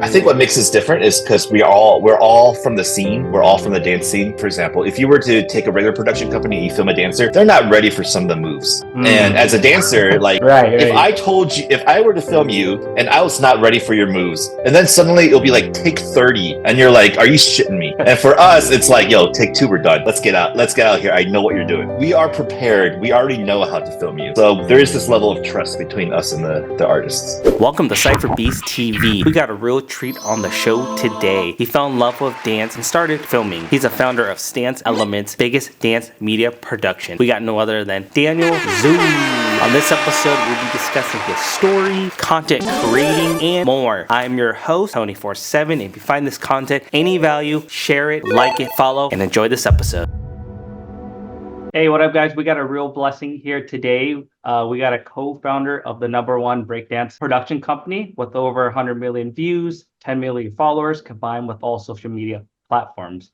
I think what makes us different is because we're all from the scene. We're all from the dance scene. For example, if you were to take a regular production company and you film a dancer, they're not ready for some of the moves. And as a dancer, like if I were to film you and I was not ready for your moves, and then suddenly it'll be like take 30, and you're like, are you shitting me? And for us, it's like, yo, take 2, we're done. Let's get out. Let's get out of here. I know what you're doing. We are prepared. We already know how to film you. So there is this level of trust between us and the artists. Welcome to CypherBeastT.V. We got a real treat on the show today. He fell in love with dance and started filming. He's a founder of Stance Element's biggest dance media production. We got no other than Daniel Zhu. On this episode, we'll be discussing his story, content creating, and more. I'm your host, 24/7. If you find this content any value, share it, like it, follow, and enjoy this episode. Hey, what up, guys? We got a real blessing here today. We got a co-founder of the #1 breakdance production company with over 100 million views, 10 million followers, combined with all social media platforms.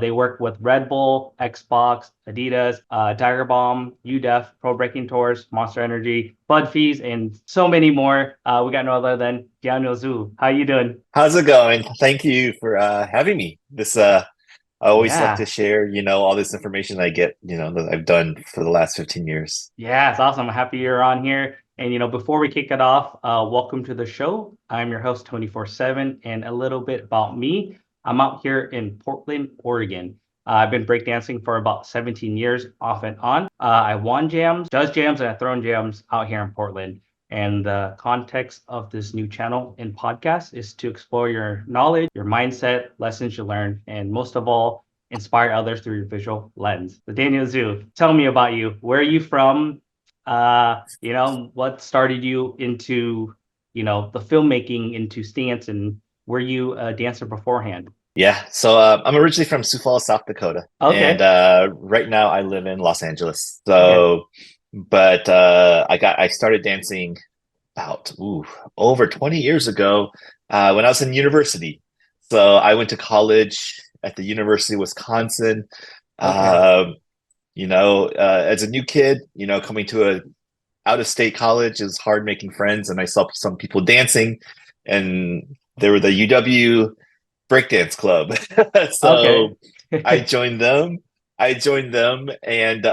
They work with Red Bull, Xbox, Adidas, Tiger Balm, UDEF, Pro Breaking Tours, Monster Energy, Bud Fees, and so many more. We got no other than Daniel Zhu. How you doing? How's it going? Thank you for having me. I always like to share, all this information I get, that I've done for the last 15 years. Yeah, it's awesome. I'm happy you're on here. And, before we kick it off, welcome to the show. I'm your host, 24/7, and a little bit about me. I'm out here in Portland, Oregon. I've been breakdancing for about 17 years, off and on. I won jams, does jams, and I've thrown jams out here in Portland. And the context of this new channel and podcast is to explore your knowledge, your mindset, lessons you learn, and most of all, inspire others through your visual lens. So Daniel Zhu, tell me about you. Where are you from? What started you into, the filmmaking, into stance, and were you a dancer beforehand? Yeah, so I'm originally from Sioux Falls, South Dakota. Okay. And right now I live in Los Angeles. So, but I started dancing about over 20 years ago when I was in university. So I went to college at the University of Wisconsin. As a new kid, coming to a out-of-state college is hard making friends, and I saw some people dancing, and they were the UW breakdance club. So I joined them. And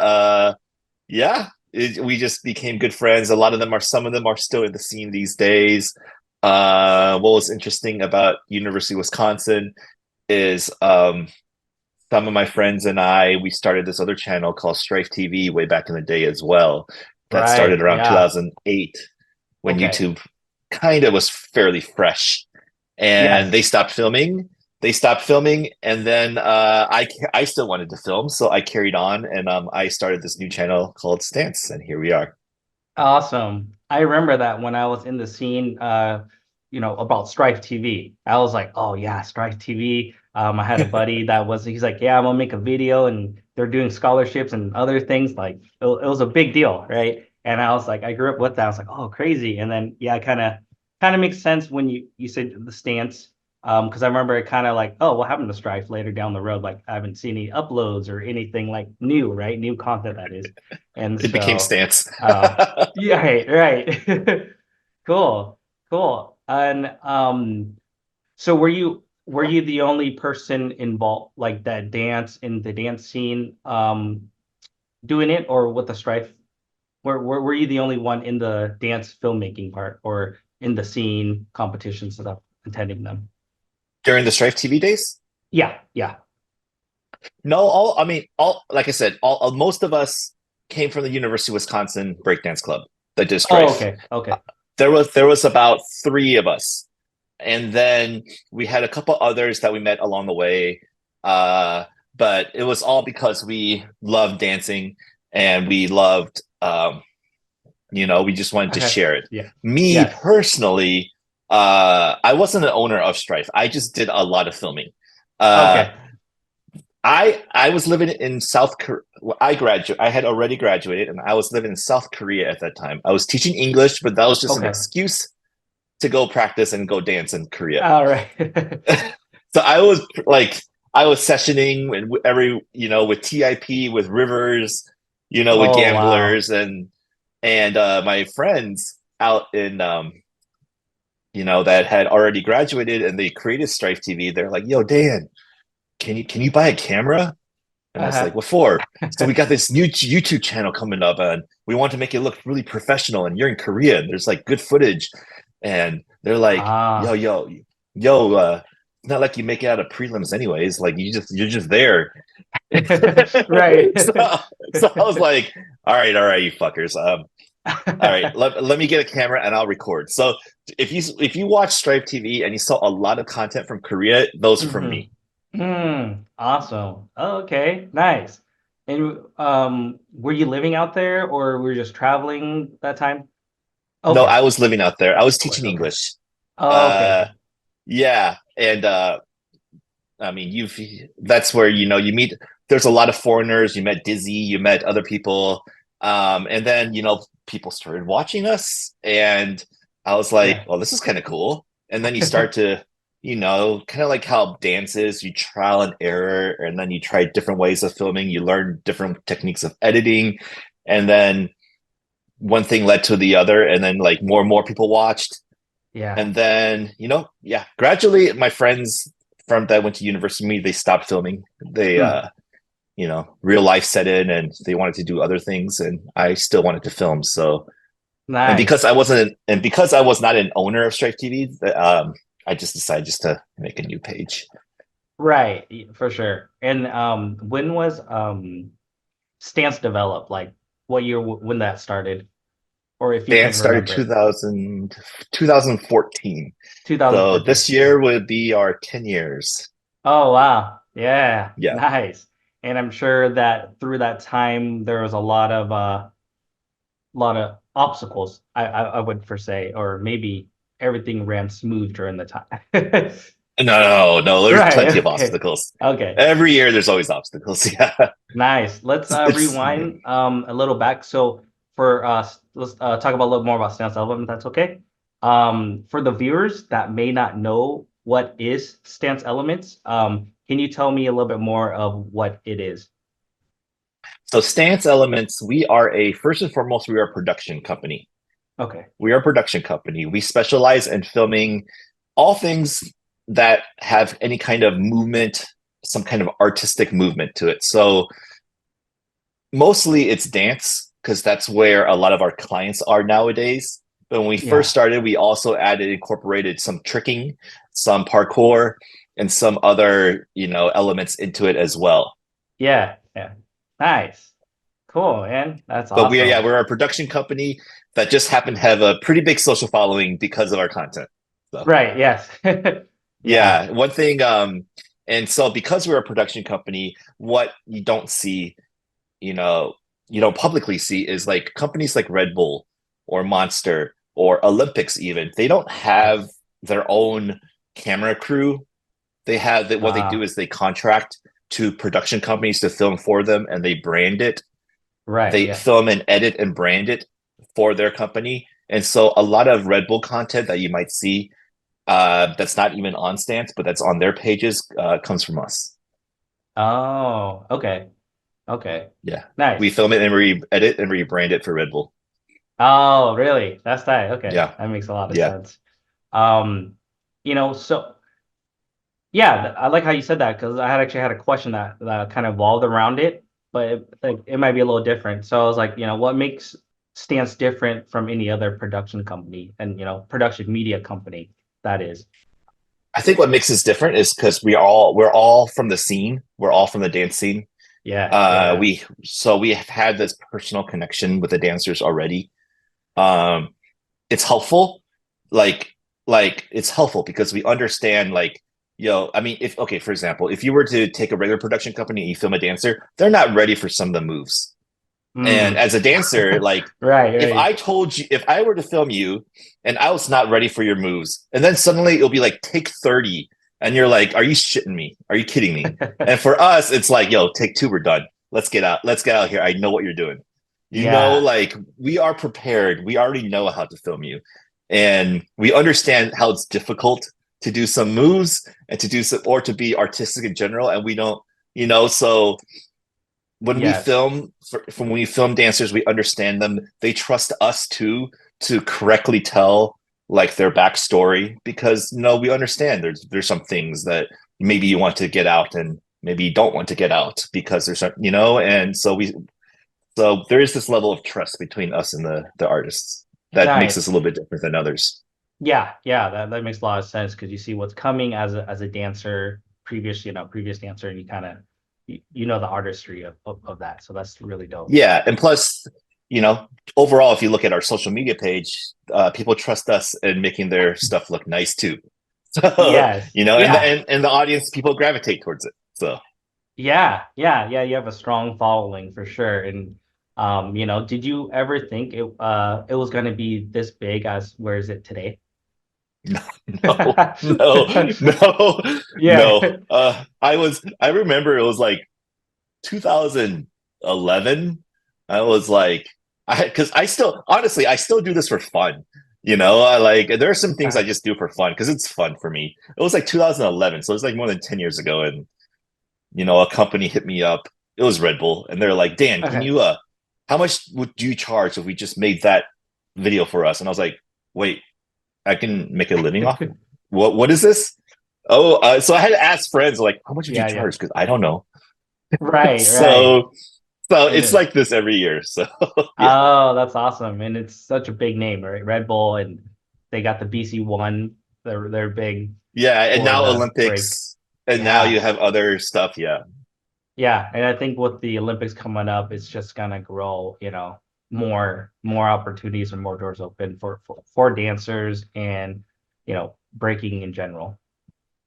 we just became good friends. Some of them are still in the scene these days. What was interesting about University of Wisconsin is some of my friends and we started this other channel called Strife TV way back in the day as well. That started around 2008 when YouTube kind of was fairly fresh. And they stopped filming. And then I still wanted to film, so I carried on, and I started this new channel called Stance, and here we are. Awesome. I remember that when I was in the scene, about Strife TV. I was like, oh yeah, Strife TV. I had a buddy he's like, yeah, I'm gonna make a video, and they're doing scholarships and other things. Like it was a big deal, right? And I was like, I grew up with that. I was like, oh, crazy. And then kind of makes sense when you said the stance. Because I remember it kind of like, oh, what happened to Strife later down the road? Like I haven't seen any uploads or anything like new, right? New content, that is. And it became Stance. Yeah, right. Cool. And so were you the only person involved, like that dance in the dance scene, doing it, or with the Strife? Were you the only one in the dance filmmaking part, or in the scene competitions and stuff, attending them? During the Strife TV days? Yeah. No, like I said, most of us came from the University of Wisconsin breakdance club that did Strife. Oh, okay. There was about 3 of us, and then we had a couple others that we met along the way. But it was all because we loved dancing, and we loved, we just wanted to share it. Yeah. Me personally, I wasn't an owner of Strife. I just did a lot of filming. I was living in South Korea. I had already graduated, and I was living in South Korea at that time. I was teaching English, but that was just an excuse to go practice and go dance in Korea. All right. So I was sessioning with TIP, with Rivers, with Gamblers, and my friends out in that had already graduated and they created Strife TV. They're like, "Yo, Dan, can you buy a camera?" And I was like, Uh-huh. "What for?" So we got this new YouTube channel coming up, and we want to make it look really professional. And you're in Korea, and there's like good footage, and they're like, "Yo, Ah. yo, yo, it's not like you make it out of prelims, anyways. Like you're just there." Right. so, so I was like, all right, you fuckers. All right, let me get a camera and I'll record. So if you watch Stripe TV and you saw a lot of content from Korea, those are from me. Awesome. Oh, okay, nice. And were you living out there or were you just traveling that time? No, Okay, I was living out there. I was of course. teaching Okay. English. Oh, okay, Uh, okay. yeah, and I mean, that's where you meet. There's a lot of foreigners. You met Dizzy. You met other people, and then people started watching us, and I was like, Yeah. "Well, this is kind of cool." And then you start to, kind of like how dance is. You trial and error, and then you try different ways of filming. You learn different techniques of editing, and then one thing led to the other, and then like more and more people watched, Yeah. and then, yeah, gradually my friends from that went to university with me, they stopped filming. They Hmm. real life set in and they wanted to do other things and I still wanted to film. So and Nice. because I was not an owner of Stripe TV, I just decided just to make a new page. Right, for sure. And when was Stance developed? Like what year when that started? Or if you can Dance started remember it. 2014. So 2014. this year would be our 10 years. Oh wow. Yeah, Yeah. nice. And I'm sure that through that time there was a lot of obstacles, I would for say, or maybe everything ran smooth during the time. No, there's Right, plenty of okay. obstacles. Okay. Every year there's always obstacles. Yeah. Nice. Let's It's rewind a little back. So for let's talk about a little more about stance element, if that's okay. For the viewers that may not know what is stance elements, can you tell me a little bit more of what it is? So Stance Elements, we are first and foremost, we are a production company. Okay. We are a production company. We specialize in filming all things that have any kind of movement, some kind of artistic movement to it. So mostly it's dance because that's where a lot of our clients are nowadays. But when we first Yeah. started, we also incorporated some tricking, some parkour, and some other, elements into it as well. Yeah. Yeah. Nice. Cool, man. That's But awesome. we're a production company that just happen to have a pretty big social following because of our content. So Right. Yes. Yeah. yeah, one thing, and so because we're a production company, what you don't see, you know, you don't publicly see is like companies like Red Bull or Monster or Olympics even, they don't have their own camera crew. They have that what they do Uh, is they contract to production companies to film for them and they brand it. right. They Yeah. film and edit and brand it for their company. And so a lot of Red Bull content that you might see that's not even on Stance, but that's on their pages comes from us. Oh, okay. Okay. Yeah. We Nice. film it and re-edit and rebrand it for Red Bull. Oh, really? That's that. Okay. Yeah. That makes a lot of Yeah. sense. Um, so yeah, I like how you said that because I had actually had a question that kind of evolved around it, but it might be a little different. So I was like, what makes Stance different from any other production company and production media company that is? I think what makes us different is because we're all from the scene. We're all from the dance scene. Yeah, yeah, We have had this personal connection with the dancers already. Um, it's helpful, like it's helpful because we understand I mean, if okay, for example, if you were to take a regular production company and you film a dancer, they're not ready for some of the moves. And mm. as a dancer, like Right, if right. I told you, if I were to film you and I was not ready for your moves, and then suddenly it'll be like take 30, and you're like, are you shitting me? Are you kidding me? And for us, it's like, yo, take two, we're done. Let's get out. Let's get out of here. I know what you're doing. Yeah, Like we are prepared. We already know how to film you. And we understand how it's difficult to do some moves and to do some or to be artistic in general. And we don't, so when we yes. film from when we film dancers, we understand them. They trust us too to correctly tell. like their backstory because we understand there's some things that maybe you want to get out and maybe you don't want to get out because there's some, and so there is this level of trust between us and the artists that makes us a Nice. little bit different than others. Yeah, yeah, that makes a lot of sense because you see what's coming as a dancer, previous dancer, and you kind of you know the artistry of that. So that's really dope. Yeah, and plus, you know, overall, if you look at our social media page, people trust us in making their stuff look nice too. So, Yes. and Yeah. the audience, people gravitate towards it. So, Yeah. Yeah. Yeah. You have a strong following for sure. And did you ever think it was gonna be this big as where is it today? no, no, no, Yeah. no. I remember it was like 2011. I was like, because I still, honestly, I still do this for fun. I like, there are some things I just do for fun because it's fun for me. It was like 2011. So it's like more than 10 years ago. And, a company hit me up. It was Red Bull. And they're like, Dan, can Okay. you, how much would you charge if we just made that video for us? And I was like, wait, I can make a living off it? What is this? Oh, so I had to ask friends like, how much would you Yeah, yeah. charge? Because I don't know. Right, right. So And it's like this every year. So yeah, oh, that's awesome. And it's such a big name, right? Red Bull and they got the BC one. They're big yeah, and for now the break. Olympics, and now Yeah. you have other stuff. Yeah, Yeah. And I think with the Olympics coming up, it's just gonna grow, more opportunities and more doors open for dancers and breaking in general.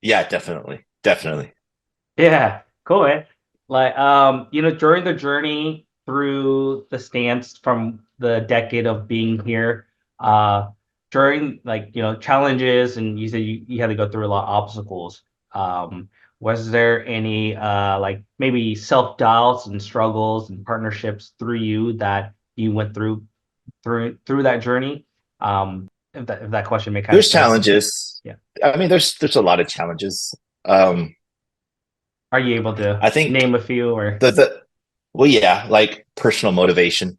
yeah, definitely, definitely. Yeah, cool, man. Like, during the journey through the stance from the decade of being here, during like, challenges, and you said you had to go through a lot of obstacles. Was there any like maybe self-doubts and struggles and partnerships through you that you went through that journey? If that question made kind of There's sense. challenges. Yeah. I mean, there's a lot of challenges. Um, Are you able to I think name a few or? the well, yeah, like personal motivation.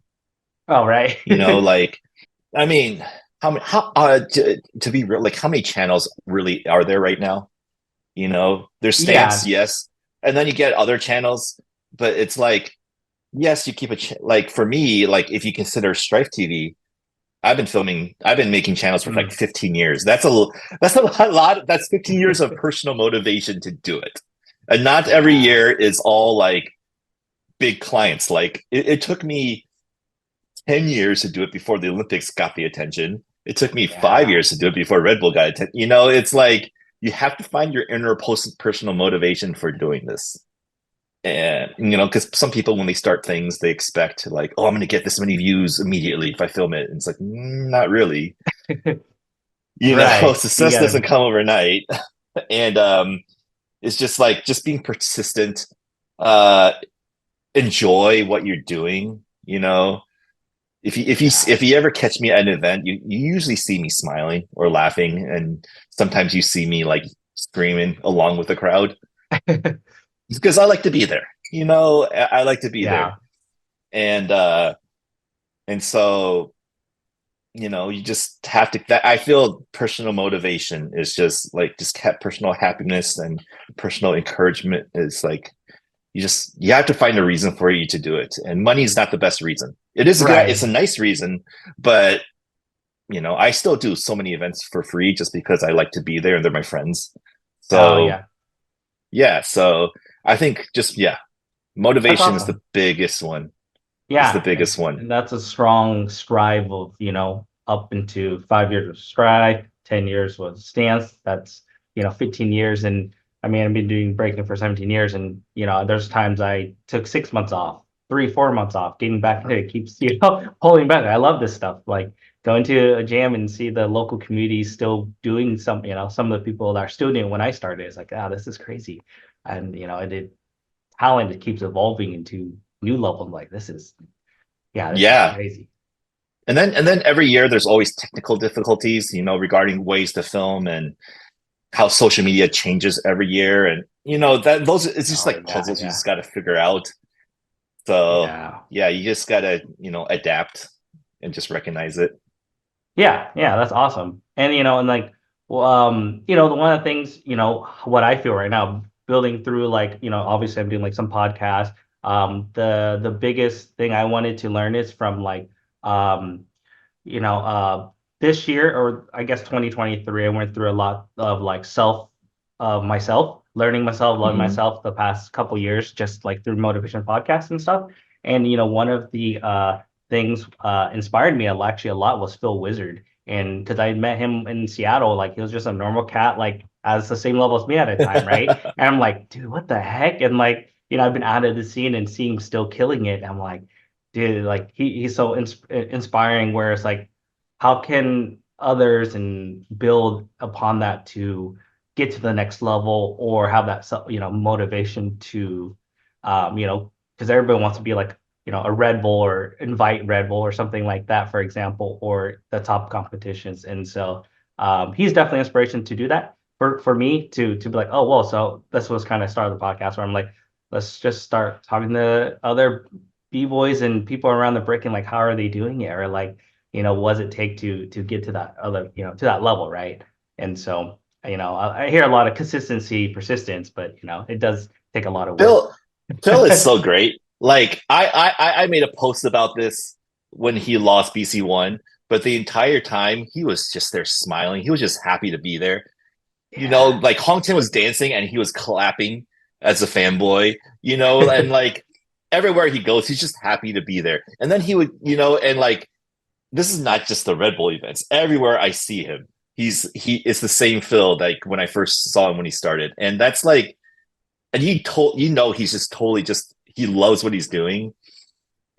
Oh, right. Like I mean, how to be real, like how many channels really are there right now? There's Stance, Yeah. yes, and then you get other channels, but it's like, yes, you keep like for me, like if you consider Strife TV, I've been making channels for like Mm. 15 years. That's that's 15 years of personal motivation to do it, and not every Yeah. year is all like big clients. Like it took me 10 years to do it before the Olympics got the attention. It took me five Yeah. years to do it before Red Bull got attention. It's like you have to find your inner personal motivation for doing this. And, because some people, when they start things, they expect like, oh, I'm going to get this many views immediately if I film it. And it's like, not really. Right. You Success doesn't gotta. come overnight. And it's just like, just being persistent, uh, enjoy what you're doing, Yeah. if you ever catch me at an event, you usually see me smiling or laughing, and sometimes you see me like screaming along with the crowd because I like to be there. I like to be there, Yeah. and so you just have to. That I feel personal motivation is just personal happiness and personal encouragement is like you have to find a reason for you to do it, and money is not the best reason. It's Right. a nice reason, but I still do so many events for free just because I like to be there and they're my friends. Oh, So yeah. yeah, so I think just That's motivation is the awesome. biggest one. Is the Yeah. biggest And one. that's a strong strive of, up into 5 years of strive, 10 years was stance. That's, 15 years. And I mean, I've been doing breaking for 17 years. And, there's times I took 6 months off, 3, 4 months off, getting back into it keeps, pulling back. I love this stuff. Like going to a jam and see the local community still doing some of the people that are still doing it when I started. It's like, this is crazy. And, talent it keeps evolving into new levels. Like this is Yeah. crazy. And then every year there's always technical difficulties, regarding ways to film and how social media changes every year. And that those it's just Oh like yeah, puzzles you yeah, just gotta figure out. So yeah. yeah, you just gotta, adapt and just recognize it. Yeah, that's awesome. And and like, well, one of the things, what I feel right now, building through like, obviously I'm doing like some podcasts. The biggest thing I wanted to learn is from like, um, you know, uh, this year, or I guess 2023, I went through a lot of like myself, learning myself, loving Hmm. myself the past couple years, just like through motivation podcasts and stuff. And one of the things inspired me actually a lot was Phil Wizard. And because I met him in Seattle, like he was just a normal cat, like as the same level as me at a time, right? And I'm like, dude, what the heck? And like, I've been out of the scene and seeing him still killing it. I'm like, dude, like he's so inspiring. Where it's like, how can others and build upon that to get to the next level, or have that motivation to, because everybody wants to be like, a Red Bull, or invite Red Bull or something like that, for example, or the top competitions. And so he's definitely inspiration to do that for me to be like, oh well, so this was kind of start of the podcast where I'm like, let's just start talking to other b-boys and people around the brick, and like how are they doing it, or like what does it take to get to that other, to that level, right? And so I hear a lot of consistency, persistence, but it does take a lot of work. Phil Phil is so great. Like I made a post about this when he lost BC one, but the entire time he was just there smiling. He was just happy to be there. Yeah. Like Hong Ten was dancing and he was clapping as a fanboy, and like everywhere he goes, he's just happy to be there. And then he would, and like this is not just the Red Bull events. Everywhere I see him, he is the same Phil like when I first saw him when he started. And that's like, and he's just totally just he loves what he's doing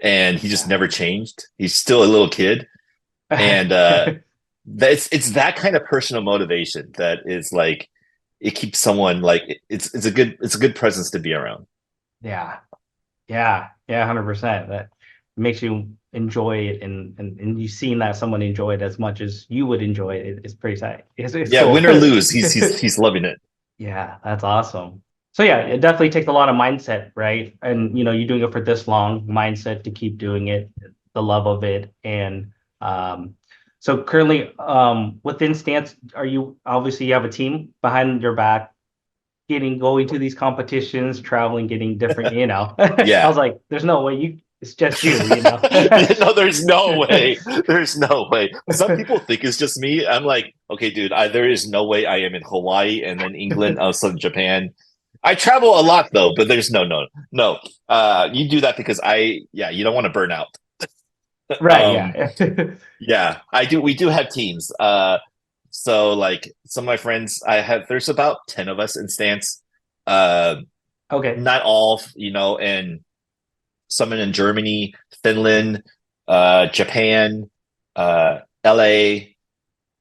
and he just Yeah. never changed. He's still a little kid. And that's it's that kind of personal motivation that is like it keeps someone like it's a good presence to be around. Yeah. Yeah, 100%. That makes you enjoy it, and you seeing that someone enjoy it as much as you would enjoy it is pretty tight. It's Yeah, cool. win or lose, he's loving it. Yeah, that's awesome. So yeah, it definitely takes a lot of mindset, right? And you're doing it for this long, mindset to keep doing it, the love of it. And so currently within Stance, are you, obviously you have a team behind your back, going to these competitions, traveling, getting different, I Yeah. was like, there's no way it's just you, No, there's no way. There's no way. Some people think it's just me. I'm like, okay, dude, there is no way I am in Hawaii and then England, also Japan. I travel a lot though, but there's no. You do that because yeah, you don't want to burn out. Right, Um, yeah. yeah, I do. We do have teams. So like some of my friends, there's about 10 of us in Stance. Uh, Okay. not all, and some in Germany, Finland, Japan, LA,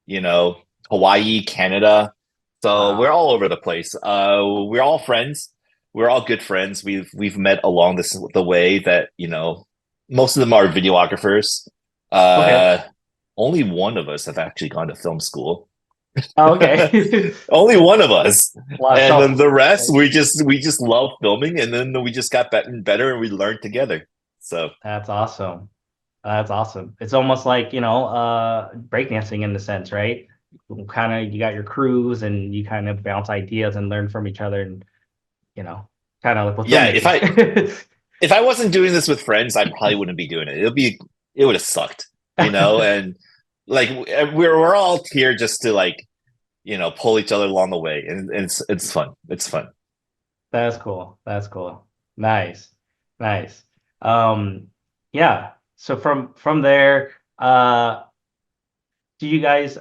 you know, Hawaii, Canada. So we're Wow. all over the place. We're all friends. We're all good friends. We've met along the way that, most of them are videographers. Okay. Uh, only one of us have actually gone to film school. Oh, okay. Only one of us. A lot of And then self. the rest, we just love filming, and then we just got better and better, and we learned together. So That's awesome. That's awesome. It's almost like, breakdancing in the sense, right? Kind of, you got your crews and you kind of bounce ideas and learn from each other, and, you know, kind of like with yeah, filmmaking. if I wasn't doing this with friends, I probably wouldn't be doing it. It would have sucked, and like we're all here just to like, pull each other along the way, and it's fun. It's fun. That's cool. That's cool. Nice. Nice. Um, yeah. So from there, do you guys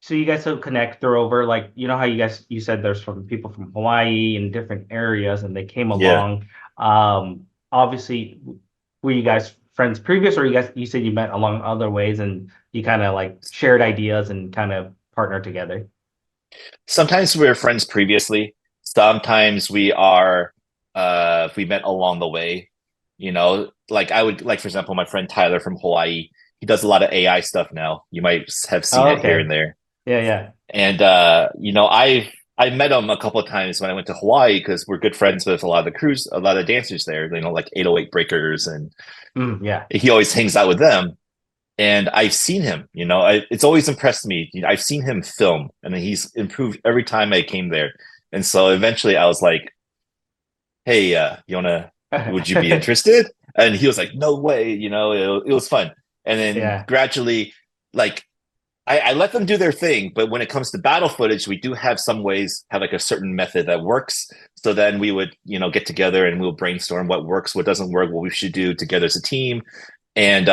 so you guys will connect through over, like, how you said there's from people from Hawaii and different areas and they came Yeah. along. Obviously, were you guys friends previous, or you said you met along other ways and you kind of like shared ideas and kind of partnered together? Sometimes we were friends previously. Sometimes we met along the way. Like I would like, for example, my friend Tyler from Hawaii. He does a lot of AI stuff now. You might have seen Oh, it here and okay. there. Yeah, yeah. And I met him a couple of times when I went to Hawaii because we're good friends with a lot of the crews, a lot of dancers there. Like 808 Breakers, and Yeah. he always hangs out with them. And I've seen him, it's always impressed me. I've seen him film, and he's improved every time I came there. And so eventually I was like, hey, would you be interested? And he was like, no way, it was fun. And then Yeah. gradually, like, I let them do their thing, but when it comes to battle footage, we do have have like a certain method that works. So then we would, get together and we'll brainstorm what works, what doesn't work, what we should do together as a team. And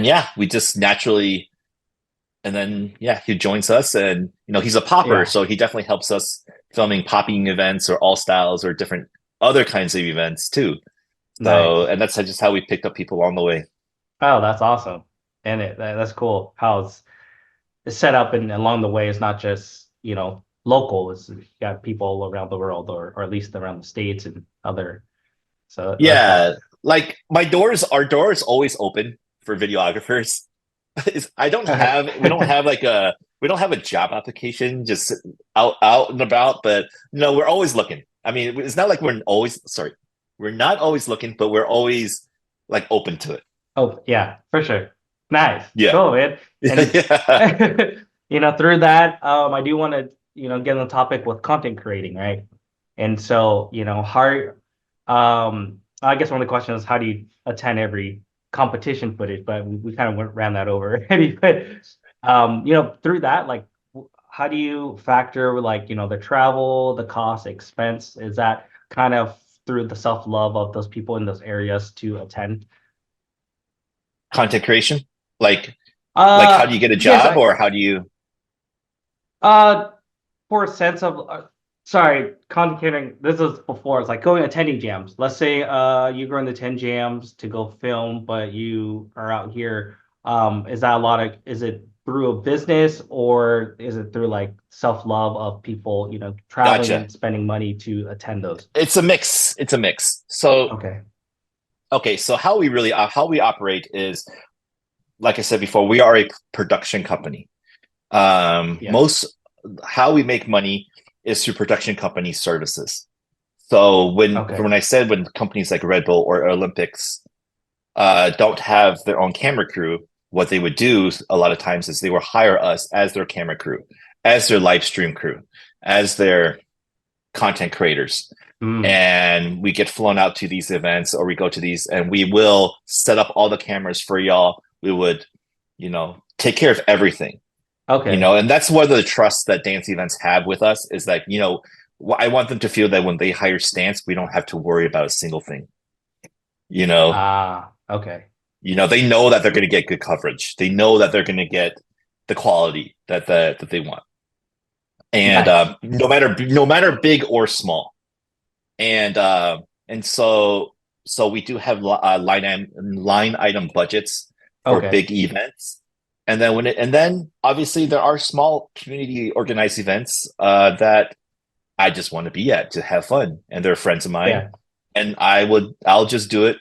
yeah, we just naturally, and then yeah, he joins us, and he's a popper, Yeah. so he definitely helps us filming popping events or all styles or different other kinds of events too. So, Nice. and that's just how we picked up people along the way. Oh, that's awesome. And that's cool how it's set up, and along the way it's not just, local. It's you got people all around the world, or at least around the States and other. So that's Yeah, awesome. like our door is always open for videographers. We don't have like we don't have a job application just out and about, but no, we're always looking. I mean, it's not like we're not always looking, but we're always like open to it. Oh, yeah, for sure. Nice. Yeah. Cool, man. And Yeah. through that, I do want to, get on the topic with content creating, right? And so, how, I guess one of the questions is how do you attend every competition footage? But we kind of ran that over already. But, through that, like, how do you factor like, the travel, the cost, expense? Is that kind of through the self-love of those people in those areas to attend? Content creation, like how do you get a Yes, job, or how do you? uh, for a sense of, sorry, content. This is before it's like going attending jams. Let's say you go in the 10 jams to go film, but you are out here. Is that a lot of, is it through a business, or is it through like self-love of people, traveling Gotcha. and spending money to attend those? It's a mix. It's a mix. So Okay. okay, so how we operate is, like I said before, we are a production company. Yeah. Most How we make money is through production company services. So Okay. when I said when companies like Red Bull or Olympics don't have their own camera crew, what they would do a lot of times is they will hire us as their camera crew, as their live stream crew, as their content creators. Mm. And we get flown out to these events, or we go to these, and we will set up all the cameras for y'all. We would, take care of everything, Okay. and that's one of the trusts that dance events have with us, is that, I want them to feel that when they hire Stance, we don't have to worry about a single thing. You know, Ah, okay. they know that they're going to get good coverage. They know that they're going to get the quality that they want, and Nice. no matter big or small. And so we do have line item budgets for Okay. big events. And then obviously there are small community organized events that I just want to be at to have fun, and they're friends of mine. Yeah. And I'll just do it,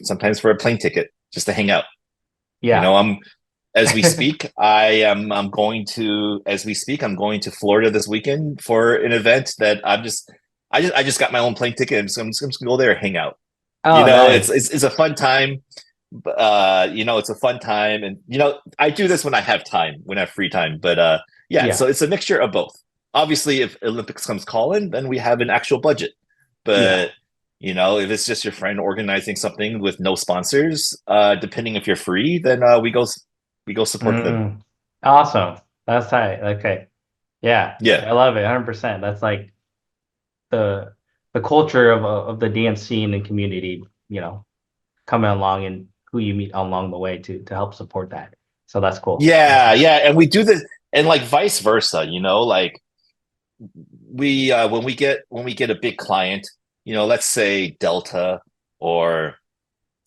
sometimes for a plane ticket just to hang out. Yeah. I'm as we speak, I'm going to as we speak, I'm going to Florida this weekend for an event that I just got my own plane ticket, and so I'm just gonna go there and hang out. Oh, nice. It's a fun time. It's a fun time, and I do this when I have time, when I have free time. But yeah, Yeah. so it's a mixture of both. Obviously, if Olympics comes calling, then we have an actual budget. Yeah. But if it's just your friend organizing something with no sponsors, depending if you're free, then we go support them. Mm. Awesome. That's tight. Okay. Yeah. Yeah, I love it. 100%. That's like the the culture of the dance scene and community, coming along, and who you meet along the way to help support that. So that's cool. yeah, and we do this, and like vice versa. Like we when we get a big client, let's say Delta, or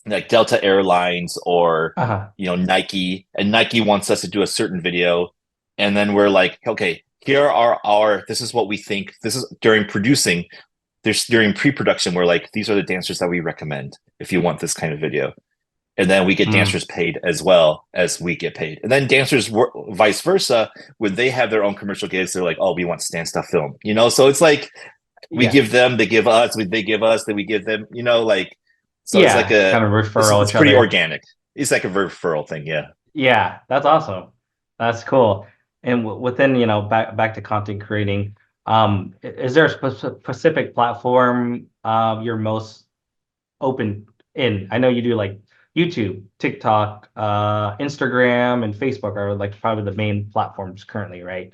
like Delta Airlines, or Uh-huh. Nike, and Nike wants us to do a certain video, and then we're like, okay, here are this is what we think. This is during producing. There's during pre-production, we're like, these are the dancers that we recommend if you want this kind of video. And then we get Mm. dancers paid as well as we get paid. And then dancers vice versa, when they have their own commercial gigs, they're like, oh, we want stand stuff film, so it's like we Yeah. give them, they give us, they give us, then we give them, so it's like Yeah. Kind of referral it's each pretty other. organic. it's like a referral thing. Yeah. Yeah, that's awesome. That's cool. And within, back to content creating, is there a specific platform you're most open in? I know you do like YouTube, TikTok, Instagram, and Facebook are like probably the main platforms currently, right?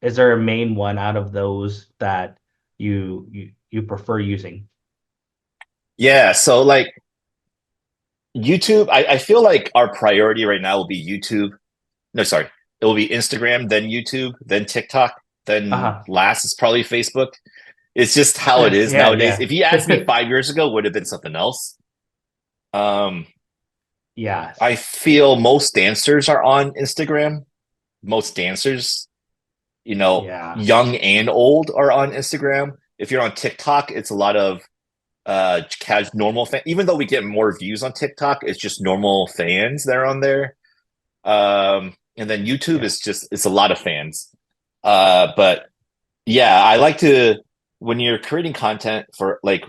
Is there a main one out of those that you prefer using? Yeah. So like YouTube, I feel like our priority right now will be YouTube. No, sorry. It will be Instagram, then YouTube, then TikTok, then Uh-huh. last is probably Facebook. It's just how it is Yeah, nowadays. yeah. If you asked me 5 years ago, would have been something else. Um, Yes. I feel most dancers are on Instagram. Most dancers, Yeah. young and old are on Instagram. If you're on TikTok, it's a lot of normal fan. Even though we get more views on TikTok, it's just normal fans that are on there. And then YouTube Yeah. is just it's a lot of fans. But yeah, I like to when you're creating content for like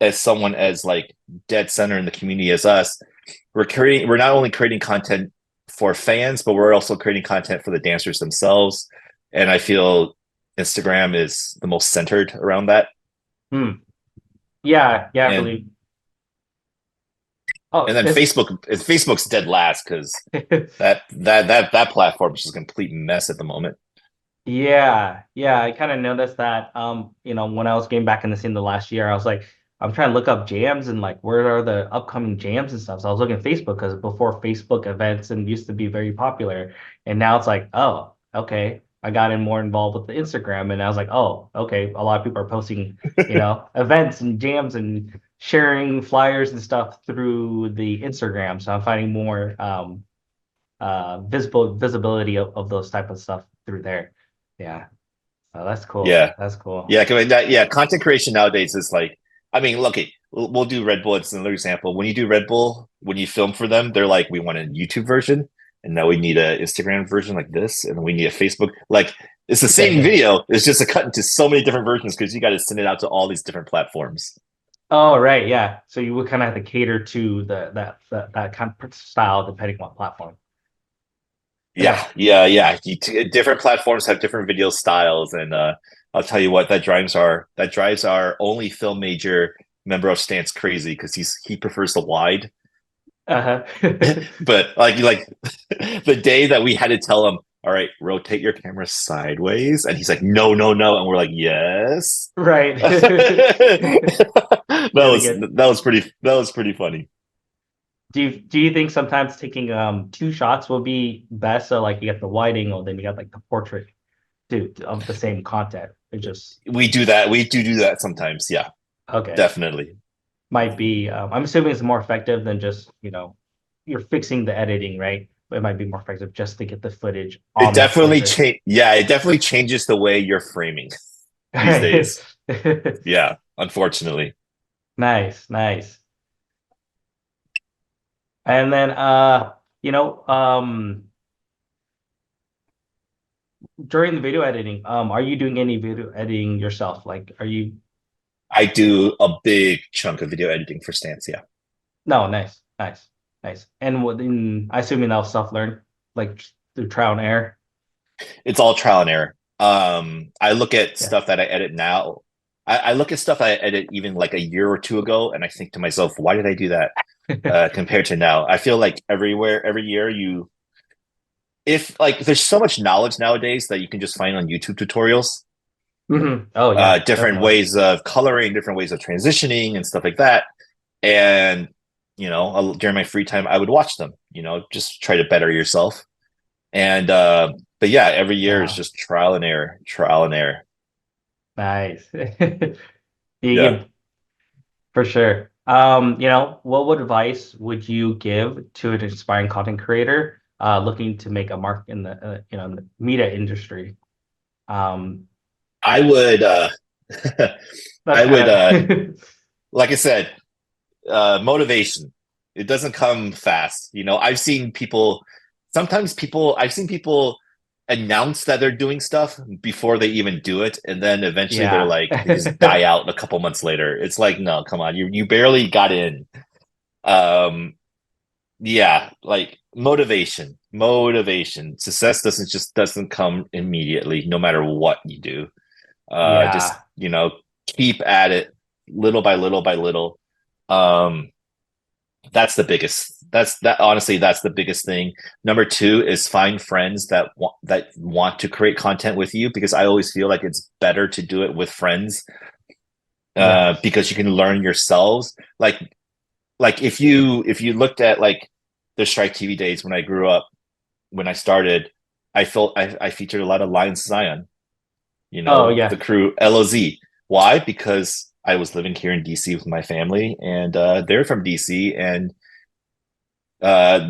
as someone as like dead center in the community as us, we're not only creating content for fans, but we're also creating content for the dancers themselves. And I feel Instagram is the most centered around that. Hmm. Yeah, yeah, I And believe. Oh, and then it's Facebook's dead last because that platform is just a complete mess at the moment. yeah, yeah. I kind of noticed that. When I was getting back in the scene the last year, I was like, I'm trying to look up jams and like where are the upcoming jams and stuff. So I was looking at Facebook because before Facebook events and used to be very popular, and now it's like, oh, okay. I got in more involved with the Instagram, and I was like, oh, okay. A lot of people are posting, events and jams and sharing flyers and stuff through the Instagram. So I'm finding more visibility of those type of stuff through there. Yeah. Oh, that's cool. Yeah, That's cool. yeah, yeah. Content creation nowadays is like, I mean, look, we'll do Red Bull. It's another example. When you do Red Bull, when you film for them, they're like, we want a YouTube version, and now we need a Instagram version like this, and then we need a Facebook. Like, it's the Yeah, same yeah. video. It's just a cut into so many different versions because you got to send it out to all these different platforms. Oh, right. Yeah. So you would kind of have to cater to that kind of style depending on what platform. Yeah, Yeah. yeah. Different platforms have different video styles, and I'll tell you what, that drives our only film major member of Stance crazy because he prefers the wide. Uh-huh. But like the day that we had to tell him, all right, rotate your camera sideways, and he's like, no, no, no, and we're like, yes. Right. that Gotta was get. that was pretty funny. Do you think sometimes taking two shots will be best? So like you get the wide angle, then you got like the portrait of the same content. It just We do that. We do that sometimes. Yeah, okay. definitely. Might be I'm assuming it's more effective than just you're fixing the editing, right? But it might be more effective just to get the footage It on that definitely portrait. change. Yeah, it definitely changes the way you're framing these days. Yeah, unfortunately. Nice, nice. And then you know during the video editing, are you doing any video editing yourself? Like are you I do a big chunk of video editing for Stance. Yeah, no, nice, nice, nice. And within I assuming that was self-learned, like through trial and error. it's all trial and error. I look at Yeah. stuff that I edit now. I look at stuff I edit even like a year or two ago, and I think to myself, why did I do that? Compared to now, I feel like every year if like there's so much knowledge nowadays that you can just find on YouTube tutorials, Oh yeah, different definitely. ways of coloring, different ways of transitioning, and stuff like that. And during my free time, I would watch them. Just try to better yourself. And but yeah, every year is Wow. just trial and error, trial and error. Nice. You Yeah, give for sure. What advice would you give to an aspiring content creator looking to make a mark in the in the media industry? Um, I would. that's I would. kind of Like I said, motivation. It doesn't come fast. I've seen people announce that they're doing stuff before they even do it, and then eventually yeah. they just die out a couple months later. It's like, no, come on, you barely got in. Um, yeah, like motivation. Success doesn't come immediately, no matter what you do. Just Yeah, keep at it, little by little by little. Um, that's the biggest. Honestly, that's the biggest thing. Number two is find friends that want to create content with you, because I always feel like it's better to do it with friends, yes, because you can learn yourselves. Like if you looked at like the Strike TV days when I grew up, when I started, I featured a lot of Lions Zion, oh the yeah, crew LOZ. Why? Because I was living here in DC with my family, and they're from DC, and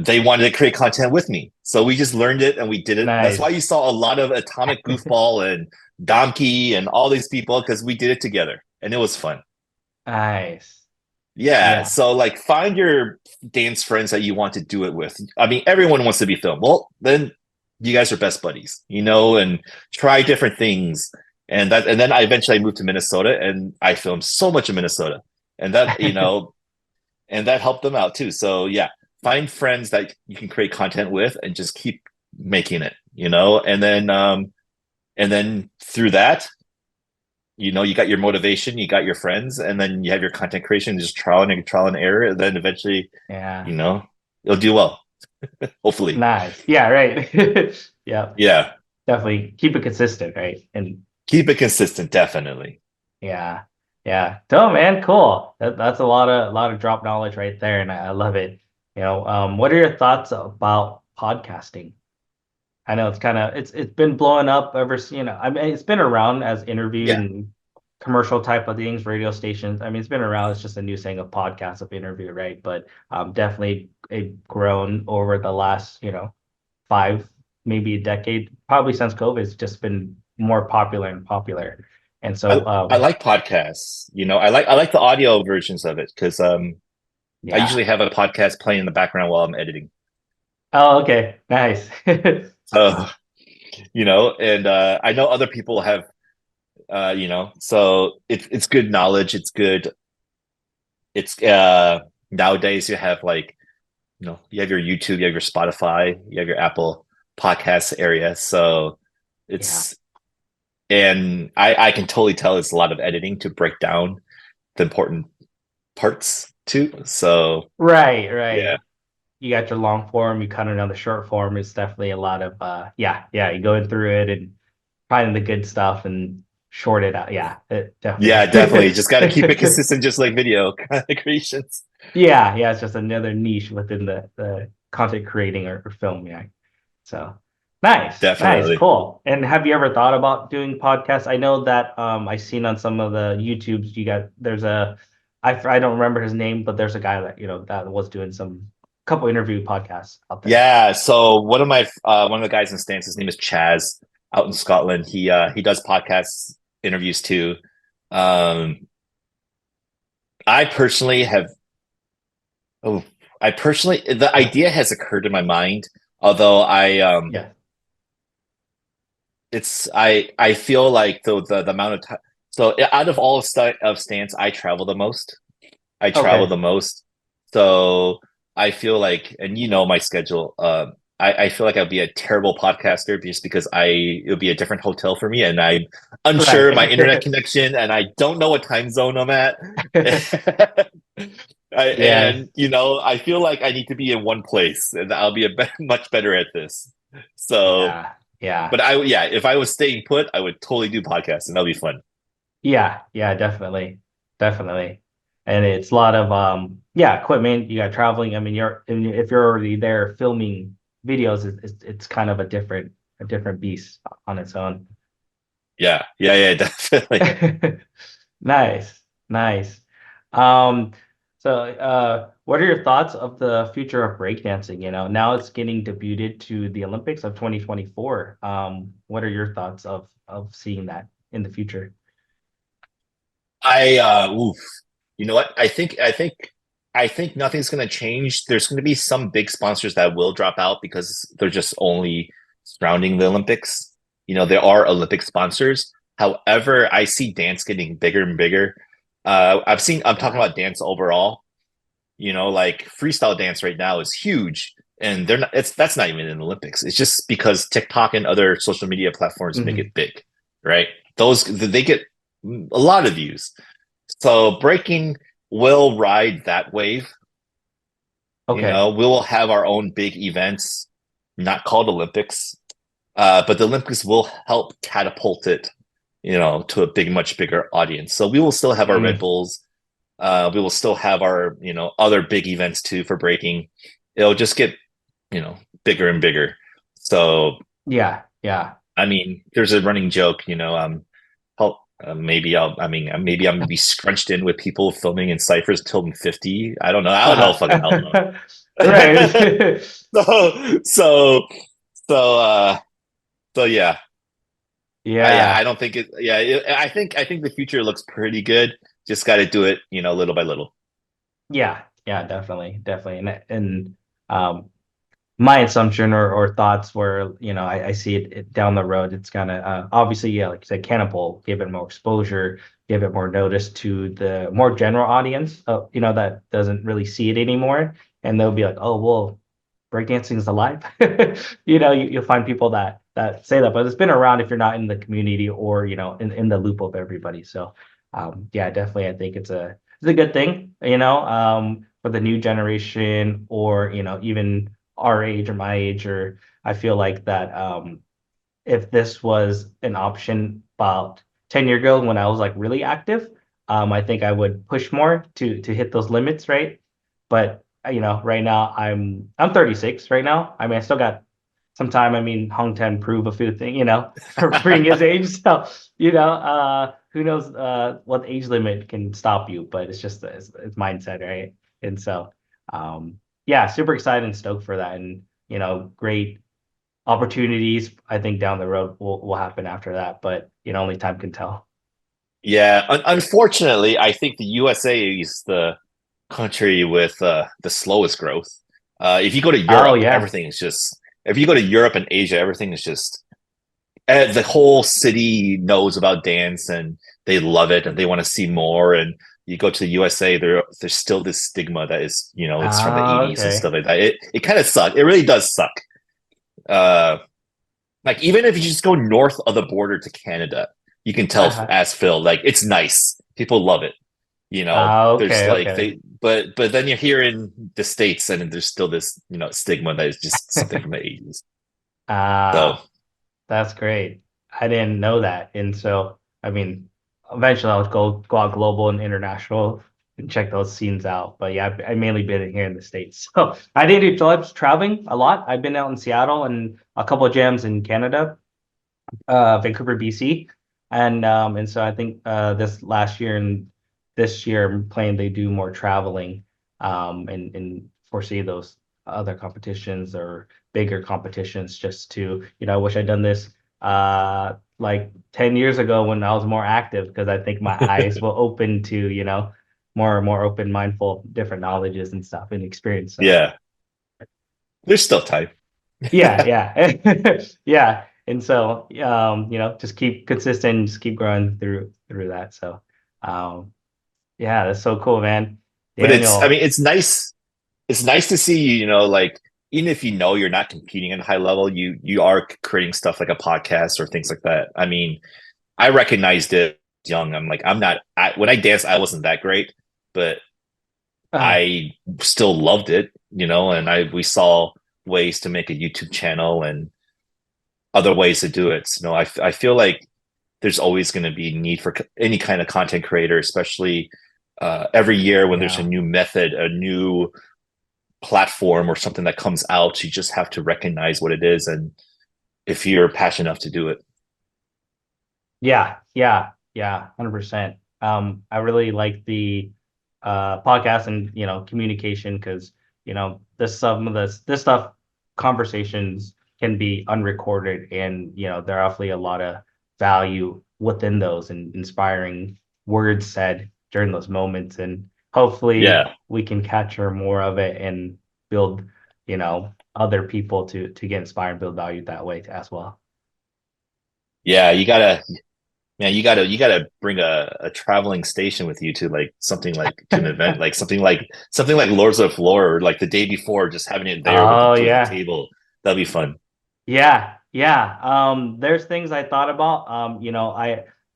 they wanted to create content with me. So we just learned it and we did it. That's why nice, you saw a lot of Atomic Goofball and Donkey and all these people, because we did it together and it was fun. nice, Yeah. yeah, So like find your dance friends that you want to do it with. I mean, everyone wants to be filmed. Well, then you guys are best buddies, and try different things. And then I eventually moved to Minnesota and I filmed so much in Minnesota. And and that helped them out too. So yeah, find friends that you can create content with and just keep making it, and then through that, you got your motivation, you got your friends, and then you have your content creation, just trial and error, and then eventually, yeah, you know, you'll do well, hopefully. nice, yeah, right, yeah, Yeah. definitely keep it consistent, right, and Keep it consistent, definitely. yeah, yeah, no, man, cool. That's a lot of drop knowledge right there, and I love it. What are your thoughts about podcasting? I know it's been blowing up ever since, I mean, it's been around as interview Yeah. and commercial type of things, radio stations. I mean, it's been around. It's just a new saying of podcast of interview, right? But definitely it grown over the last, five, maybe a decade, probably since COVID. It's just been more popular and popular. And I so, I like podcasts. I like the audio versions of it, because I yeah. usually have a podcast playing in the background while I'm editing. Oh, okay. Nice. So, and I know other people have, so it's good knowledge. It's good. It's nowadays you have like, you have your YouTube, you have your Spotify, you have your Apple Podcasts area. So Yeah. it's and I can totally tell it's a lot of editing to break down the important parts too. So Right, yeah. right. You got your long form, you cut it on the short form. It's definitely a lot of yeah, yeah, you going through it and finding the good stuff and short it out. Yeah, it Yeah, definitely. definitely. Just got to keep it consistent, just like video creations. Yeah, yeah, it's just another niche within the content creating or film, yeah. So nice, nice, Definitely. cool. And have you ever thought about doing podcasts? I know that I seen on some of the YouTubes there's I don't remember his name, but there's a guy that that was doing some couple interview podcasts out there. Yeah. So one of the guys in Stance, his name is Chaz, out in Scotland. He does podcasts, interviews too. Um, I personally have. Oh, the idea has occurred in my mind, although Yeah. I feel like the amount of time. So out of all of Stance, I travel the most. I travel Okay. the most. So I feel like, and my schedule. I feel like I'd be a terrible podcaster just because it would be a different hotel for me, and I'm unsure of my internet Right. connection, and I don't know what time zone I'm at. Yes. I feel like I need to be in one place, and I'll be much better at this. So, Yeah. Yeah. but yeah, if I was staying put, I would totally do podcasts, and that'll be fun. Yeah. Yeah. Definitely. Definitely. And it's a lot of yeah, equipment. You got traveling. I mean, if you're already there filming videos, it's kind of a different beast on its own. Yeah, yeah, yeah, definitely. Nice. Nice. Um, what are your thoughts of the future of breakdancing? Now it's getting debuted to the Olympics of 2024. What are your thoughts of seeing that in the future? Oof. You know what? I think nothing's going to change. There's going to be some big sponsors that will drop out because they're just only surrounding the Olympics. There are Olympic sponsors. However, I see dance getting bigger and bigger. I'm talking Yeah. about dance overall. Like freestyle dance right now is huge, and they're not. That's not even in the Olympics. It's just because TikTok and other social media platforms make Hmm. it big, right? Those they get a lot of views. So breaking will ride that wave. Okay. We will have our own big events, not called Olympics, but the Olympics will help catapult it, to a much bigger audience. So we will still have our Red Mm. Bulls. We will still have our, other big events too for breaking. It'll just get, you know, bigger and bigger. So, Yeah. Yeah. I mean, there's a running joke, maybe maybe I'm gonna be scrunched in with people filming in ciphers till I'm 50. I don't know. I don't know. Fucking hell no. Right. so, so, so, uh, so yeah. Yeah, I Yeah. don't think it. Yeah, I think the future looks pretty good. Just got to do it, little by little. Yeah. Yeah. Definitely. Definitely. Um, my assumption or thoughts were, I see it down the road. It's gonna obviously, yeah, like you said, Cannibal, give it more exposure, give it more notice to the more general audience, that doesn't really see it anymore, and they'll be like, oh, well, breakdancing is alive. You'll find people that say that, but it's been around if you're not in the community or in the loop of everybody. So, yeah, definitely, I think it's a good thing, for the new generation or even our age or my age, or I feel like that if this was an option about 10 years ago when I was like really active, I think I would push more to hit those limits, right? But right now I'm 36 right now. I mean, I still got some time. I mean, Hong Ten prove a few things, for bring his age. So, who knows what age limit can stop you, but it's just it's mindset, right? And so yeah, super excited and stoked for that. And great opportunities I think down the road will happen after that, but only time can tell. Yeah, unfortunately, I think the USA is the country with the slowest growth. If you go to Oh Europe, yeah. everything is just. If you go to Europe and Asia, everything is just. The whole city knows about dance and they love it and they want to see more. And you go to the USA, there's still this stigma that is, it's from the Ah, 80s and okay. stuff like that. It kind of sucks. It really does suck. Uh, like even if you just go north of the border to Canada, you can tell Uh-huh. as Phil, like it's nice. People love it. Ah, There's okay, like okay. but then you're here in the States and there's still this, stigma that is just something from the 80s. So Ah, that's great. I didn't know that. And so, I mean, eventually I'll go out global and international and check those scenes out. But yeah, I've mainly been here in the States. So I did enjoy traveling a lot. I've been out in Seattle and a couple of jams in Canada, Vancouver, BC. And so I think this last year and this year I'm planning they do more traveling and foresee those other competitions or bigger competitions just to, I wish I'd done this like 10 years ago when I was more active because I think my eyes will open to, more open, mindful, different knowledges and stuff and experience. So yeah, there's still time. yeah, yeah. Yeah. And so just keep consistent, just keep growing through that. So um yeah, that's so cool, man. But I Daniel. mean, it's nice to see, like even if you're not competing at a high level, you are creating stuff like a podcast or things like that. I mean, I recognized it young. I'm like, when I danced, I wasn't that great, but uh, I still loved it, and we saw ways to make a YouTube channel and other ways to do it. So, I feel like there's always going to be need for any kind of content creator, especially every year when there's a yeah. new method, a new platform or something that comes out, you just have to recognize what it is and if you're passionate enough to do it. Yeah, yeah, yeah, 100%. I really like the podcast and communication because this stuff conversations can be unrecorded and there are awfully a lot of value within those and inspiring words said during those moments and hopefully Yeah. we can capture more of it and build other people to get inspired and build value that way as well. Yeah. Yeah, you gotta bring a traveling station with you to like something like to an event, like something like Lords of Lore, or like the day before, just having it there with Oh the yeah. table. That'd be fun. Yeah, yeah. There's things I thought about.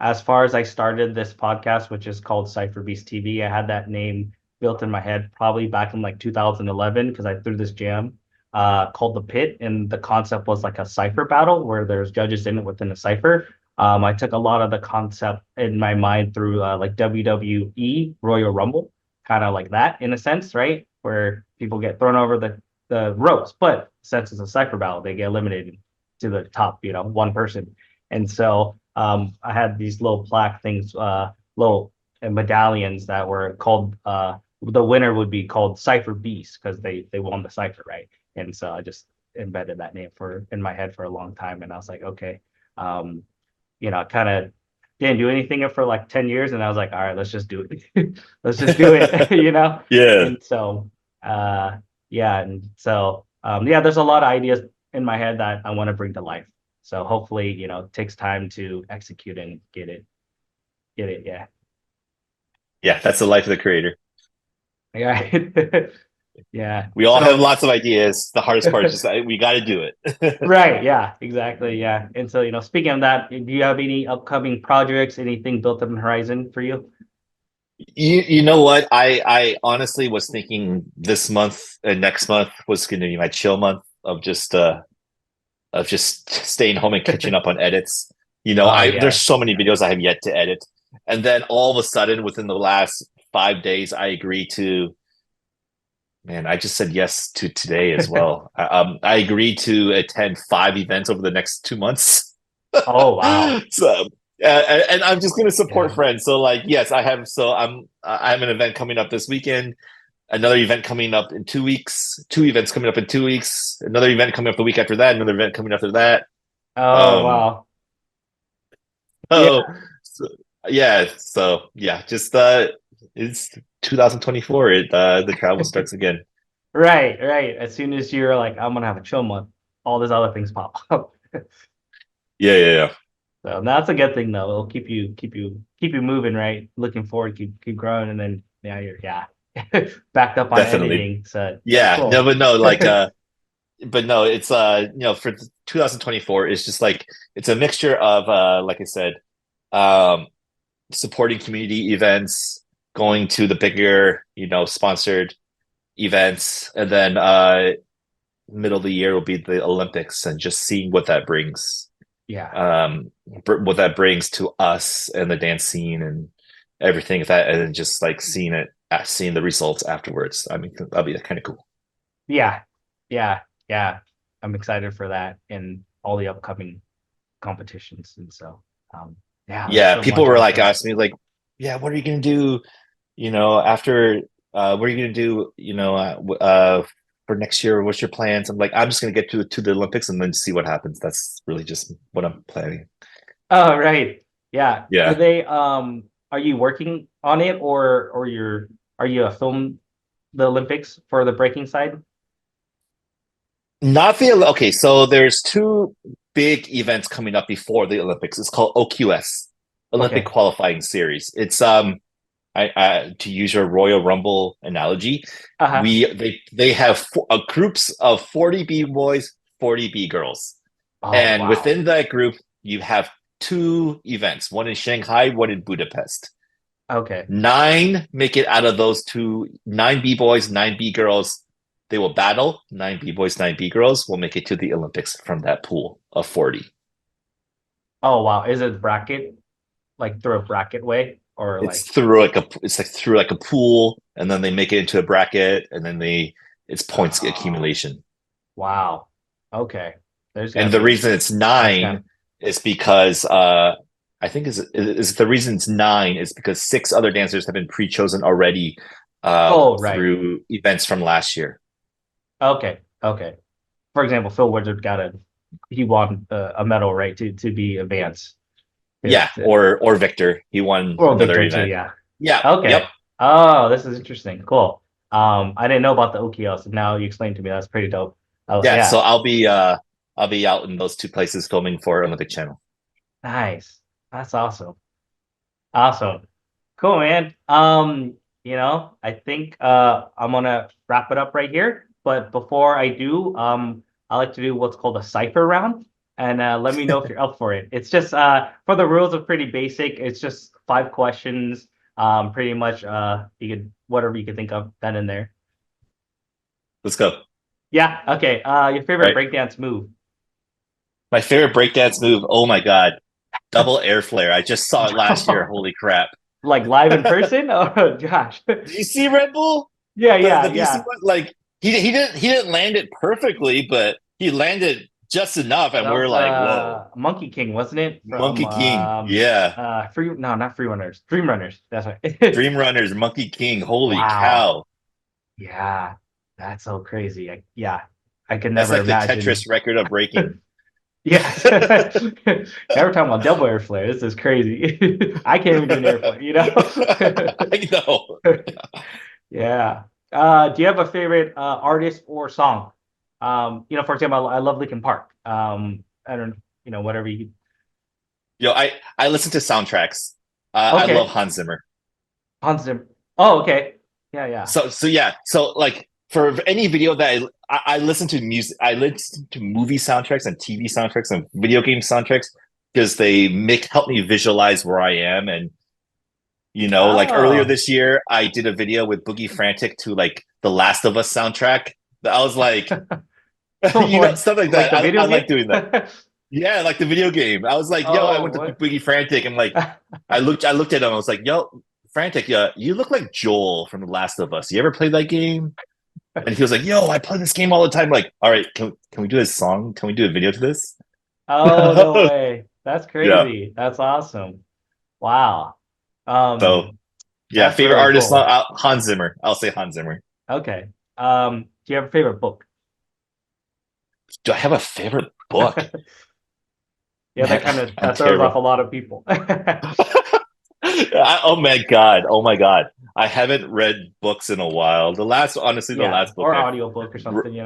As far as I started this podcast, which is called Cipher Beast TV, I had that name built in my head probably back in like 2011 because I threw this jam called The Pit, and the concept was like a cipher battle where there's judges in it within a cipher. I took a lot of the concept in my mind through like WWE Royal Rumble, kind of like that in a sense, right? Where people get thrown over the ropes, but since it's a cipher battle, they get eliminated to the top, one person. And so I had these little plaque things, little medallions that were called the winner would be called Cipher Beast because they won the cipher, right? And so I just embedded that name for in my head for a long time, and I was like, okay, um, kind of didn't do anything for like 10 years, and I was like, all right, let's just do it. Let's just do it, Yeah. And so yeah, and so yeah, there's a lot of ideas in my head that I want to bring to life. So hopefully, it takes time to execute and get it, yeah. Yeah, that's the life of the creator. Yeah. Yeah. We all have So lots of ideas. The hardest part is just we got to do it. right, yeah, exactly, yeah. And so, speaking of that, do you have any upcoming projects, anything built up in the horizon for you? You know what? I honestly was thinking this month and next month was going to be my chill month of just staying home and catching up on edits. Oh I there's yeah. so many videos I have yet to edit, and then all of a sudden, within the last 5 days, I agreed to. Man, I just said yes to today as well. I agreed to attend 5 events over the next 2 months. Oh wow. So, and I'm just going to support Yeah. friends. So, like, yes, I have. So I have an event coming up this weekend. Another event coming up in 2 weeks. Two events coming up in 2 weeks. Another event coming up the week after that. Another event coming after that. Oh Um, wow. Yeah. so, so yeah, so yeah, just it's 2024. The travel starts again. Right, right. As soon as you're like, I'm gonna have a chill month, all these other things pop up. Yeah, yeah, yeah. So that's a good thing though. It'll keep you moving, right? Looking forward, keep growing, and then now you're backed up on Definitely. editing. So that's Yeah, no, cool. but no, like but no, it's for 2024, it's just like it's a mixture of like I said, um supporting community events, going to the bigger, sponsored events, and then middle of the year will be the Olympics and just seeing what that brings. Yeah. What that brings to us and the dance scene and everything that, and then just like seeing the results afterwards. I mean, that'll be kind of cool. Yeah. Yeah. Yeah. I'm excited for that and all the upcoming competitions. And so yeah, there's Yeah, so people much were out like there. asking me like, yeah, what are you gonna do? After what are you gonna do? For next year, what's your plans? I'm like, I'm just gonna get to the Olympics and then see what happens. That's really just what I'm planning. Oh, right. Yeah. Do Yeah, they are you working on it or are you a film the Olympics for the breaking side? not the okay. So there's two big events coming up before the Olympics. It's called OQS, Olympic Okay. Qualifying Series. It's I to use your Royal Rumble analogy, Uh-huh. they have groups of 40 B boys, 40 B girls, Oh, and wow. within that group, you have two events, one in Shanghai, one in Budapest. Okay. Nine make it out of those two, nine B boys, nine B girls. They will battle. Nine B boys, nine B girls will make it to the Olympics from that pool of 40. Oh, wow. Is it bracket like through a bracket way or It's like through like a pool, and then they make it into a bracket, and then it's points oh, accumulation. wow. Okay. There's got And to the be reason it's that's kind nine of is because I think is the reason it's nine is because six other dancers have been pre-chosen already oh, right. through events from last year. Okay. Okay. For example, Phil Wizard he won a medal, right, to be advanced. Yeah, or Victor, he won Well, another Victor too, event. yeah. Yeah, yep, Okay. Oh, this is interesting. Cool. I didn't know about the OKOs. Now you explained to me. That's pretty dope. Oh, yeah. So yeah. I'll be out in those two places filming for Olympic Channel. Nice. That's awesome. Awesome. Cool, man. I think I'm gonna wrap it up right here. But before I do, I like to do what's called a cipher round. And let me know if you're up for it. It's just for the rules are pretty basic. It's just 5 questions. Pretty much you could whatever you could think of then and there. Let's go. Yeah, okay. Your All favorite right. breakdance move. My favorite breakdance move. Oh my god, double air flare. I just saw it last year. Holy crap! Like live in person? Oh gosh. Did you see Red Bull? Yeah, The yeah, BC yeah. one? Like he didn't land it perfectly, but he landed just enough, and That we're was like, whoa, Monkey King, wasn't it? From Monkey King. Yeah, free no, not free runners, dream runners. That's right. Dream Runners, Monkey King. Holy Wow. cow! Yeah, that's so crazy. Yeah, I could That's never like the imagine. Tetris record of breaking. Yes. Every time on double air flare, this is crazy. I can't even do an air flare, you know? I know. Yeah. Do you have a favorite artist or song? For example, I love Linkin Park. I don't, whatever you. Yo, I listen to soundtracks. I love Okay. Hans Zimmer. Hans Zimmer. Oh, okay. Yeah, yeah. So yeah. So like for any video that I listen to music, I listen to movie soundtracks and TV soundtracks and video game soundtracks because they make help me visualize where I am. And like earlier Oh. this year, I did a video with Boogie Frantic to like the Last of Us soundtrack. I was like, Like stuff like like that. the I video like game? doing that. Yeah, like the video game. I was like, yo, I Oh, went to what? Boogie Frantic and like I looked at him, I was like, yo, Frantic, you look like Joel from The Last of Us. You ever played that game? And he was like, yo, I play this game all the time. Like, all right, can we do a song? Can we do a video to this? Oh, no way. That's Yeah. crazy. That's awesome. Wow. So yeah, That's favorite really artist, cool. Hans Zimmer. I'll say Hans Zimmer. Okay. Do you have a favorite book? Do I have a favorite book? Yeah, Man, I'm that throws off terrible. a lot of people. Oh my god. Oh my god. I haven't read books in a while. Honestly, the Yeah, last book or audiobook or something.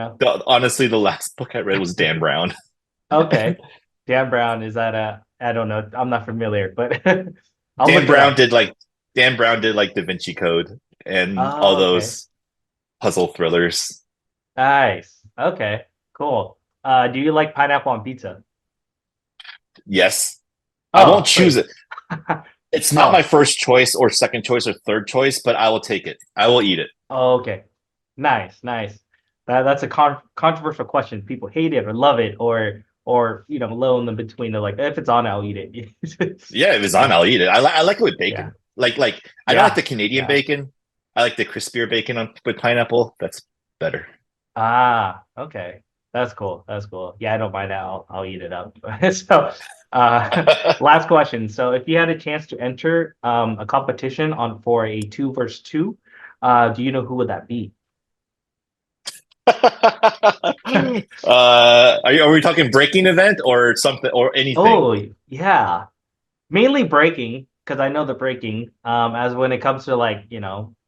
honestly, the last book I read was Dan Brown. Okay. Dan Brown, is that I don't know. I'm not familiar, but I'll Dan look it Brown up. did like Dan Brown did like Da Vinci Code and all Oh, okay. those puzzle thrillers. Nice. Okay, cool. Do you like pineapple on pizza? Yes. I won't Oh, choose wait. it. It's not my Oh, first choice or second choice or third choice, but I will take it. I will eat it. oh, okay. Nice, nice. That's a controversial question. People hate it or love it, or low in the between. They're like, if it's on, I'll eat it. Yeah, if it's on, Yeah, I'll eat it. I like it with yeah, bacon. Like I don't like yeah, the Canadian yeah. bacon. I like the crispier bacon with pineapple. That's better. Ah, okay. That's cool. That's cool. Yeah, I don't mind that. I'll eat it up. So, last question. So, if you had a chance to enter a competition on for a two versus two, do you know who would that be? Are we talking breaking event or something or anything? Oh, yeah. Mainly breaking, because I know the breaking. As when it comes to like,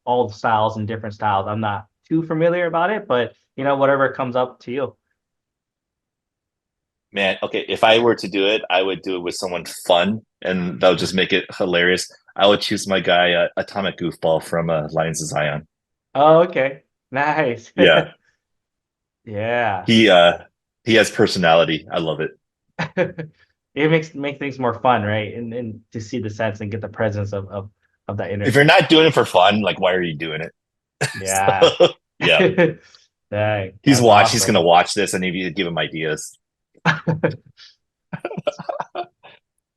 all the styles and different styles, I'm not too familiar about it, but whatever comes up to you. Man, okay, if I were to do it, I would do it with someone fun, and that would just make it hilarious. I would choose my guy, Atomic Goofball from Lions of Zion. Oh, okay. Nice. Yeah, Yeah. he uh he has personality. I love it. It makes things more fun, right? And to see the sets and get the presence of that If you're energy. not doing it for fun, like why are you doing it? Yeah. So, yeah, Dang, he's that's watch. He's gonna awesome. watch this, and maybe give him ideas. I'm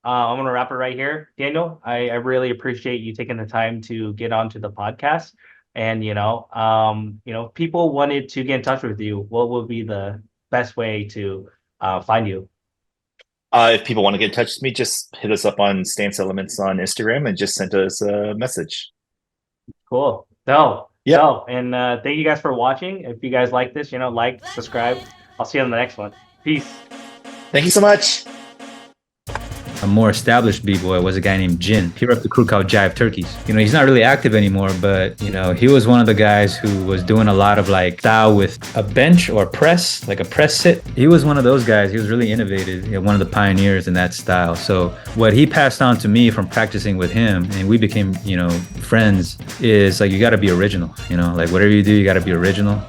gonna wrap it right here, Daniel. I really appreciate you taking the time to get onto the podcast. And people wanted to get in touch with you. What would be the best way to find you? If people want to get in touch with me, just hit us up on Stance Elements on Instagram and just send us a message. Cool. So, Yep. and thank you guys for watching. If you guys like this, like, subscribe. I'll see you on the next one. Peace. Thank you so much. a more established b-boy was a guy named Jin. He repped the crew called Jive Turkeys. You know, he's not really active anymore, but you know, he was one of the guys who was doing a lot of like style with a bench or press, like a press sit. He was one of those guys. He was really innovative, you know, one of the pioneers in that style. So what he passed on to me from practicing with him, and we became, you know, friends, is like, you got to be original. You know, like whatever you do, you got to be original.